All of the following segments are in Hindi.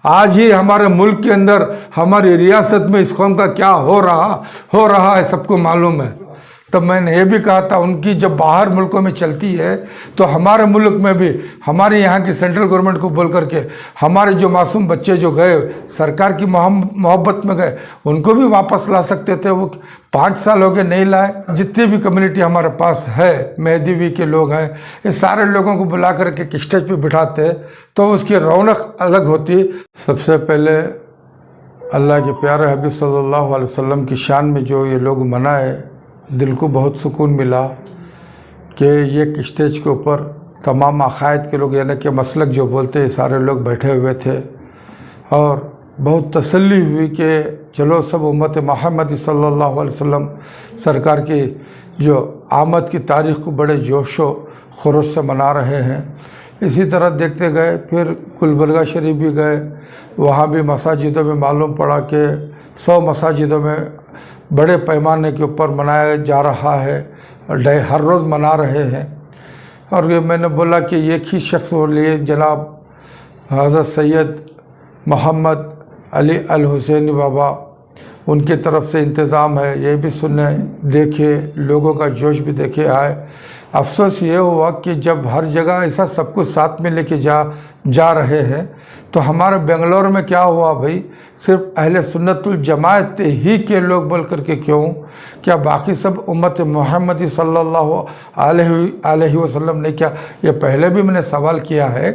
आज ही हमारे मुल्क के अंदर हमारी रियासत में इस कौम का क्या हो रहा है सबको मालूम है। तब मैंने ये भी कहा था उनकी जब बाहर मुल्कों में चलती है तो हमारे मुल्क में भी हमारे यहाँ की सेंट्रल गवर्नमेंट को बोल करके हमारे जो मासूम बच्चे जो गए सरकार की मोहब्बत में गए उनको भी वापस ला सकते थे। वो 5 साल हो गए नहीं लाए। जितनी भी कम्युनिटी हमारे पास है, मेहदीवी के लोग हैं, ये सारे लोगों को बुला करके एक स्टेज पे बिठाते तो उसकी रौनक अलग होती। सबसे पहले अल्लाह के प्यारे हबीब सल्लल्लाहु अलैहि वसल्लम की शान में जो ये लोग मनाए, दिल को बहुत सुकून मिला कि ये स्टेज के ऊपर तमाम अकायद के लोग यानी कि मसलक जो बोलते हैं सारे लोग बैठे हुए थे और बहुत तसल्ली हुई कि चलो सब उम्मत मोहम्मद सल्लल्लाहु अलैहि वसल्लम सरकार की जो आमद की तारीख़ को बड़े जोश व खरोश से मना रहे हैं। इसी तरह देखते गए, फिर गुलबर्गा शरीफ भी गए, वहाँ भी मसाजिदों में मालूम पड़ा कि 100 मसाजिदों में बड़े पैमाने के ऊपर मनाया जा रहा है, हर रोज़ मना रहे हैं। और ये मैंने बोला कि एक ही शख्स हो लिए जनाब हज़रत सैयद मोहम्मद अली अल हुसैनी बाबा, उनकी तरफ से इंतज़ाम है। ये भी सुने देखे, लोगों का जोश भी देखे आए। अफसोस ये हुआ कि जब हर जगह ऐसा सब कुछ साथ में लेके जा रहे हैं तो हमारे बेंगलोर में क्या हुआ भाई, सिर्फ अहले सुन्नतुल जमात ही के लोग बोल करके क्यों, क्या बाकी सब उम्मत मोहम्मदी सल्लल्लाहु अलैहि वसल्लम ने क्या? ये पहले भी मैंने सवाल किया है।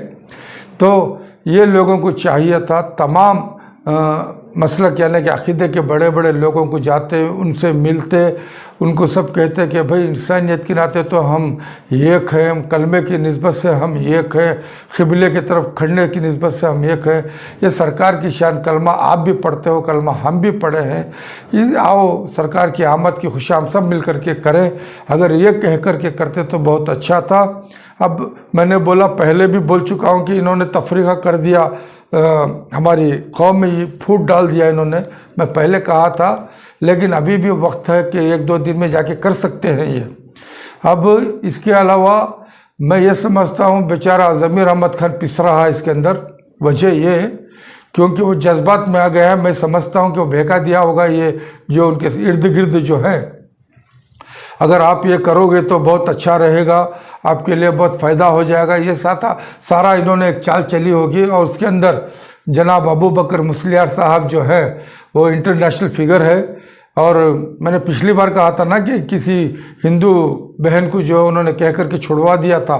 तो ये लोगों को चाहिए था तमाम मसलक यानी कि अक़ीदे के बड़े बड़े लोगों को जाते, उनसे मिलते, उनको सब कहते कि भाई इंसानियत के नाते तो हम एक हैं, हम कलमे की निस्बत से हम एक हैं, क़िबले की तरफ खड़ने की निस्बत से हम एक हैं। ये सरकार की शान, कलमा आप भी पढ़ते हो, कलमा हम भी पढ़े हैं। ये आओ सरकार की आमद की खुशी हम सब मिल करके करें। अगर ये कह करके करते तो बहुत अच्छा था। अब मैंने बोला, पहले भी बोल चुका हूँ कि इन्होंने तफरीक़ा कर दिया, हमारी कौम में ये फूट डाल दिया इन्होंने। मैं पहले कहा था, लेकिन अभी भी वक्त है कि 1-2 दिन में जाके कर सकते हैं ये। अब इसके अलावा मैं ये समझता हूँ बेचारा ज़मीर अहमद खान पिस रहा है इसके अंदर। वजह ये क्योंकि वो जज्बात में आ गया है। मैं समझता हूँ कि वो बहका दिया होगा ये जो उनके इर्द गिर्द जो है। अगर आप ये करोगे तो बहुत अच्छा रहेगा, आपके लिए बहुत फ़ायदा हो जाएगा। ये सारा इन्होंने एक चाल चली होगी। और उसके अंदर जनाब अबू बकर मुस्लियार साहब जो है वो इंटरनेशनल फिगर है। और मैंने पिछली बार कहा था ना कि किसी हिंदू बहन को जो उन्होंने कह कर के छुड़वा दिया था,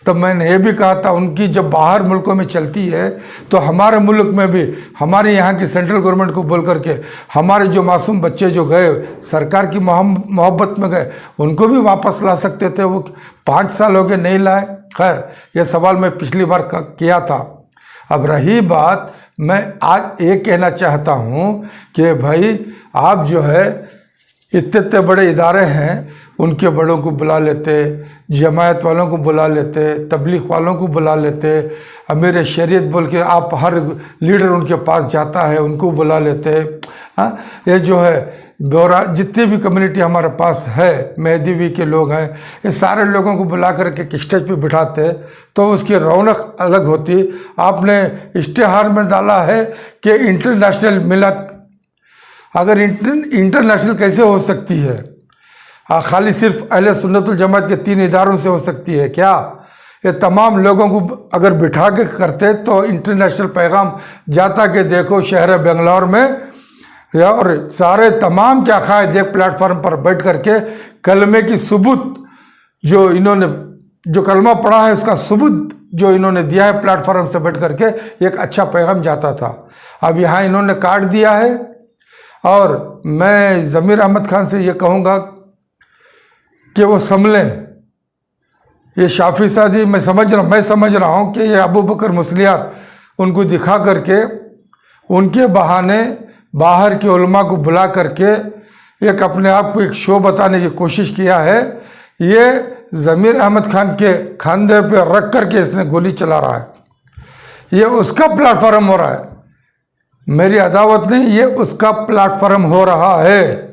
तब मैंने ये भी कहा था उनकी जब बाहर मुल्कों में चलती है तो हमारे मुल्क में भी हमारे यहाँ की सेंट्रल गवर्नमेंट को बोल करके हमारे जो मासूम बच्चे जो गए सरकार की मोहब्बत में गए उनको भी वापस ला सकते थे। वो 5 साल हो गए नहीं लाए। खैर, ये सवाल मैं पिछली बार किया था। अब रही बात, मैं आज ये कहना चाहता हूँ कि भाई आप जो है इतने बड़े इदारे हैं, उनके बड़ों को बुला लेते, जमायत वालों को बुला लेते, तबलीग वालों को बुला लेते, अमीर शरीयत बोल के आप हर लीडर उनके पास जाता है उनको बुला लेते। हाँ, ये जो है ब्यौरा जितनी भी कम्युनिटी हमारे पास है, मेहदीवी के लोग हैं, ये सारे लोगों को बुला करके एक स्टेज पे बिठाते तो उसकी रौनक अलग होती। आपने इश्तिहार में डाला है कि इंटरनेशनल मिलत, अगर इंटरनेशनल कैसे हो सकती है? खाली सिर्फ अहले सुन्नतुल जमात के 3 इदारों से हो सकती है क्या? ये तमाम लोगों को अगर बिठा के करते तो इंटरनेशनल पैगाम जाता कि देखो शहर बेंगलोर में और सारे तमाम के अकायद एक प्लेटफार्म पर बैठ करके कलमे की सबूत जो इन्होंने जो कलमा पढ़ा है उसका सबूत जो इन्होंने दिया है प्लेटफार्म से बैठ करके, एक अच्छा पैगाम जाता था। अब यहाँ इन्होंने काट दिया है। और मैं ज़मीर अहमद खान से ये कहूँगा कि वो संभलें। ये शाफी सादी मैं समझ रहा हूँ कि ये अबू बकर मुस्लियार उनको दिखा करके उनके बहाने बाहर के उलमा को बुला करके एक अपने आप को एक शो बताने की कोशिश किया है। ये ज़मीर अहमद खान के खांधे पे रख करके इसने गोली चला रहा है। ये उसका प्लेटफार्म हो रहा है, मेरी अदावत नहीं, ये उसका प्लेटफार्म हो रहा है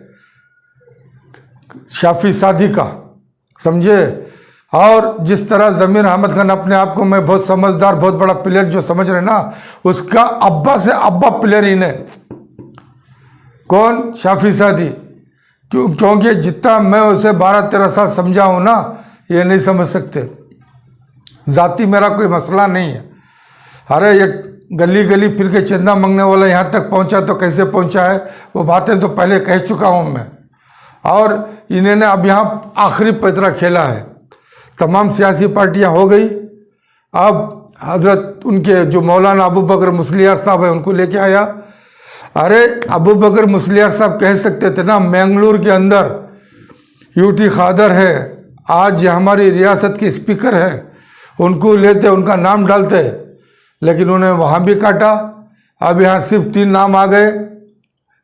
शाफी सादी का, समझे? और जिस तरह ज़मीर अहमद खान अपने आप को मैं बहुत समझदार, बहुत बड़ा प्लेयर जो समझ रहे ना, उसका अब्बा से अब्बा प्लेयर ही ने। कौन? शाफी सादी। क्योंकि जितना मैं उसे 12-13 साल समझा हूँ ना, ये नहीं समझ सकते। जाति मेरा कोई मसला नहीं है। अरे एक गली गली फिर के चंदा मांगने वाला यहाँ तक पहुँचा तो कैसे पहुँचा है, वो बातें तो पहले कह चुका हूँ मैं। और इन्होंने अब यहाँ आखिरी पैतरा खेला है। तमाम सियासी पार्टियाँ हो गई। अब हजरत उनके जो मौलाना अबू बकर मुस्लियार साहब है उनको लेके आया। अरे अबू बकर मुस्लियार साहब कह सकते थे ना, मैंगलोर के अंदर यूटी खादर है, आज हमारी रियासत के स्पीकर हैं, उनको लेते, उनका नाम डालते, लेकिन उन्हें वहाँ भी काटा। अब यहाँ सिर्फ 3 नाम आ गए।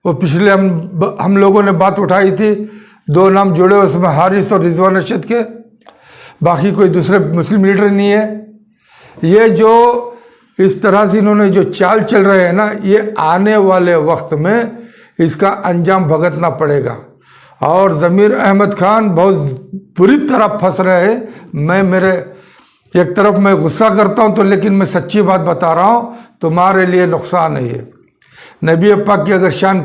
वो पिछले हम लोगों ने बात उठाई थी, 2 नाम जोड़े, उसमें हारिस और रिजवान रशीद के, बाकी कोई दूसरे मुस्लिम लीडर नहीं है। ये जो इस तरह से इन्होंने जो चाल चल रहे हैं ना, ये आने वाले वक्त में इसका अंजाम भुगतना पड़ेगा। और ज़मीर अहमद खान बहुत बुरी तरह फंस रहे हैं। मैं मेरे एक तरफ मैं गुस्सा करता हूँ तो, लेकिन मैं सच्ची बात बता रहा हूँ, तुम्हारे लिए नुकसान है ये। नबी पाक की अगर शान,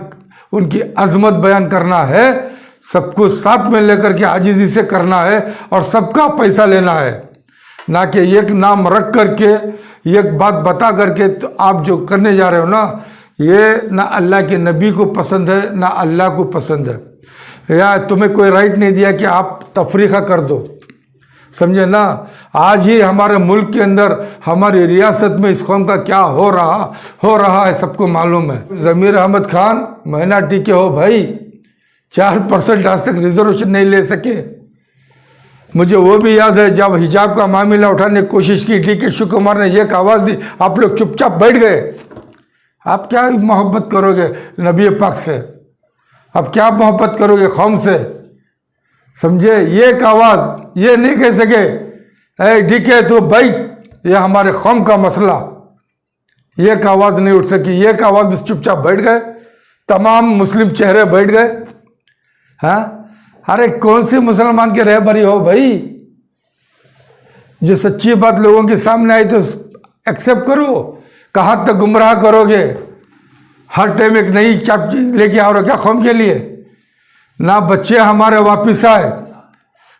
उनकी अजमत बयान करना है, सब कुछ साथ में लेकर के आजिज़ी से करना है और सबका पैसा लेना है, ना कि एक नाम रख करके, एक बात बता करके। तो आप जो करने जा रहे हो ना, ये ना अल्लाह के नबी को पसंद है, ना अल्लाह को पसंद है। या तुम्हें कोई राइट नहीं दिया कि आप तफरीक़ा कर दो, समझे ना। आज ही हमारे मुल्क के अंदर, हमारी रियासत में इस कौम का क्या हो रहा है सबको मालूम है। ज़मीर अहमद खान माइनॉरिटी के हो भाई, 4% आज तक रिजर्वेशन नहीं ले सके। मुझे वो भी याद है जब हिजाब का मामला उठाने की कोशिश की, DK शिव कुमार ने एक आवाज़ दी, आप लोग चुपचाप बैठ गए। आप क्या मोहब्बत करोगे नबी पाक से, अब क्या मोहब्बत करोगे कौम से, समझे। ये एक आवाज़ ये नहीं कह सके, ऐ DK तो भाई ये हमारे कौम का मसला, ये एक आवाज़ नहीं उठ सकी। ये एक आवाज़ में चुपचाप बैठ गए, तमाम मुस्लिम चेहरे बैठ गए। हाँ, अरे कौन सी मुसलमान के रहबरी हो भाई, जो सच्ची बात लोगों के सामने आई तो एक्सेप्ट करो। कहाँ तक गुमराह करोगे, हर टाइम एक नई चाप लेके आ रहे हो क्या कौम के लिए। ना बच्चे हमारे वापिस आए,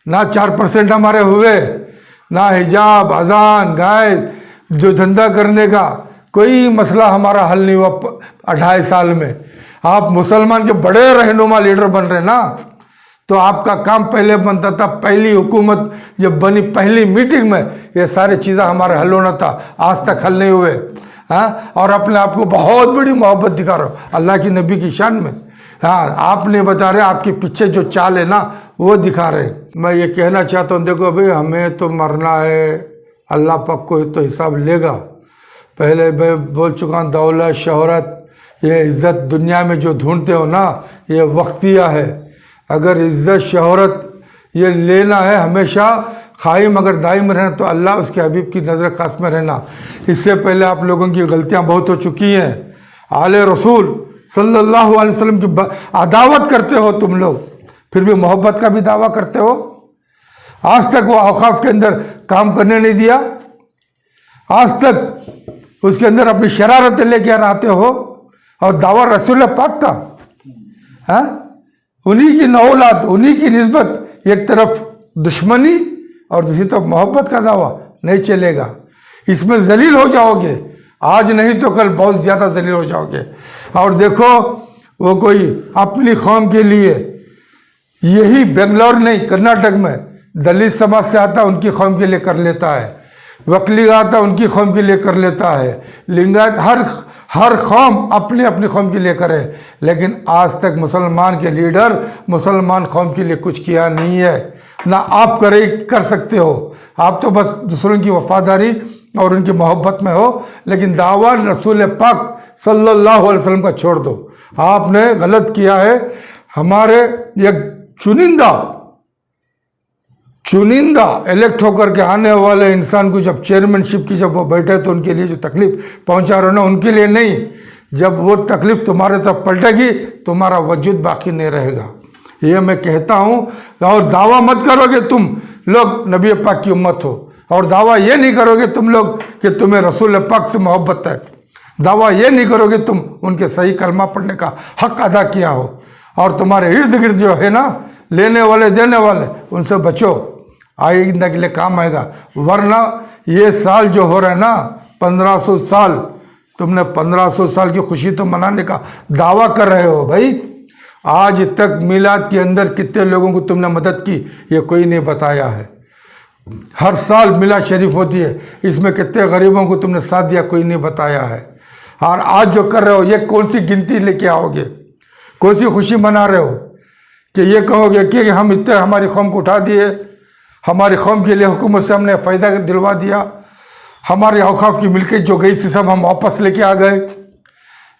ना 4% हमारे हुए, ना हिजाब, अजान, गाय, जो धंधा करने का कोई मसला हमारा हल नहीं हुआ 2.5 साल में। आप मुसलमान के बड़े रहनुमा लीडर बन रहे ना, तो आपका काम पहले बनता था, पहली हुकूमत जब बनी, पहली मीटिंग में ये सारी चीज़ें हमारे हल होना था, आज तक हल नहीं हुए। हाँ, और अपने आप को बहुत बड़ी मोहब्बत दिखा रहे हो अल्लाह की नबी की शान में। हाँ, आप नहीं बता रहे, आपके पीछे जो चाल है ना वो दिखा रहे। मैं ये कहना चाहता हूँ, देखो भाई हमें तो मरना है, अल्लाह पाक को तो हिसाब लेगा। पहले मैं बोल चुका हूँ, दौलत, शोहरत, ये इज़्ज़त दुनिया में जो ढूंढते हो ना, ये वक्तिया है। अगर इज़्ज़त शोहरत ये लेना है हमेशा कायम, अगर दायम रहना, तो अल्लाह उसके हबीब की नज़र खास में रहना। इससे पहले आप लोगों की गलतियाँ बहुत हो चुकी हैं। आले रसूल सल्लल्लाहु अलैहि वसल्लम की अदावत करते हो तुम लोग, फिर भी मोहब्बत का भी दावा करते हो। आज तक वो औकाफ के अंदर काम करने नहीं दिया, आज तक उसके अंदर अपनी शरारतें लेके आते हो, और दावा रसूल पाक का, हाँ, उन्हीं की नौलाद, उन्हीं की निस्बत, एक तरफ दुश्मनी और दूसरी तरफ मोहब्बत का दावा नहीं चलेगा। इसमें जलील हो जाओगे, आज नहीं तो कल बहुत ज़्यादा जलील हो जाओगे। और देखो वो कोई अपनी कौम के लिए, यही बेंगलोर नहीं कर्नाटक में दलित समाज से आता उनकी कौम के लिए कर लेता है, वकली आता उनकी कौम के लिए कर लेता है, लिंगायत, हर कौम अपने अपनी कौम के लिए करे। लेकिन आज तक मुसलमान के लीडर मुसलमान कौम के लिए कुछ किया नहीं है, ना आप कर सकते हो। आप तो बस दूसरों की वफादारी और उनकी मोहब्बत में हो, लेकिन दावा रसूल पाक सल्लल्लाहु अलैहि वसल्लम का छोड़ दो। आपने गलत किया है। हमारे एक चुनिंदा इलेक्ट होकर के आने वाले इंसान को जब चेयरमैनशिप की जब वो बैठे, तो उनके लिए जो तकलीफ पहुंचा रहे हो ना, उनके लिए नहीं। जब वो तकलीफ तुम्हारे तरफ पलटेगी, तुम्हारा वजूद बाकी नहीं रहेगा, ये मैं कहता हूँ। और दावा मत करोगे तुम लोग नबी पाक की उम्मत हो, और दावा ये नहीं करोगे तुम लोग कि तुम्हें रसूल पाक से मोहब्बत है, दावा ये नहीं करोगे तुम उनके सही कलमा पढ़ने का हक अदा किया हो, और तुम्हारे इर्द गिर्द जो है ना लेने वाले देने वाले, उनसे बचो, आइंदा के लिए काम आएगा। वरना ये साल जो हो रहा है ना 1500 साल, तुमने 1500 साल की खुशी तो मनाने का दावा कर रहे हो भाई, आज तक मिलाद के अंदर कितने लोगों को तुमने मदद की ये कोई नहीं बताया है। हर साल मिलाद शरीफ होती है, इसमें कितने गरीबों को तुमने साथ दिया कोई नहीं बताया है। और आज जो कर रहे हो ये कौन सी गिनती लेके आओगे, कौन सी खुशी मना रहे हो कि ये कहोगे कि हम इतने हमारी कौम को उठा दिए, हमारी कौम के लिए हुकूमत से हमने फ़ायदा दिलवा दिया, हमारे औकाफ की मिल्कियत जो गई थी सब हम वापस लेके आ गए,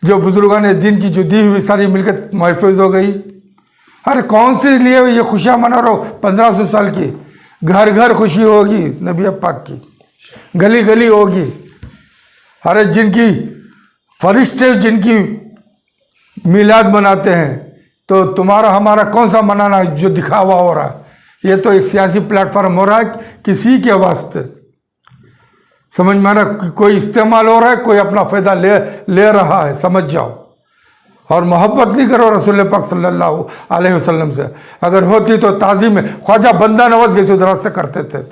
जो बुजुर्गान दिन की जो दी हुई सारी मिल्कियत महफूज हो गई। अरे कौन से लिए ये खुशियाँ मना रहे हो 1500 साल की? घर घर खुशी होगी नबी पाक की, गली गली होगी। अरे जिनकी फरिश्ते जिनकी मिलाद मनाते हैं, तो तुम्हारा हमारा कौन सा मनाना जो दिखावा हो रहा है? ये तो एक सियासी प्लेटफॉर्म हो रहा है किसी के वास्ते, समझ में आ रहा, कोई इस्तेमाल हो रहा है, कोई अपना फ़ायदा ले रहा है, समझ जाओ। और मोहब्बत नहीं करो रसूल पाक सल्लल्लाहु अलैहि वसल्लम से, अगर होती तो ताज़ीम में ख्वाजा बंदा नवाज गैसुद्दौला से करते थे।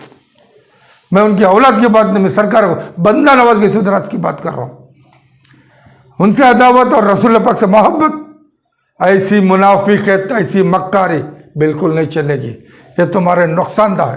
मैं उनकी औलाद की बात नहीं, मैं सरकार को बंदा नवाज गैसुद्दौला की बात कर रहा हूँ। उनसे अदावत और रसूल पाक से मोहब्बत, ऐसी मुनाफिकत ऐसी मक्कारी बिल्कुल नहीं चलेगी, ये तुम्हारे नुकसानदा है।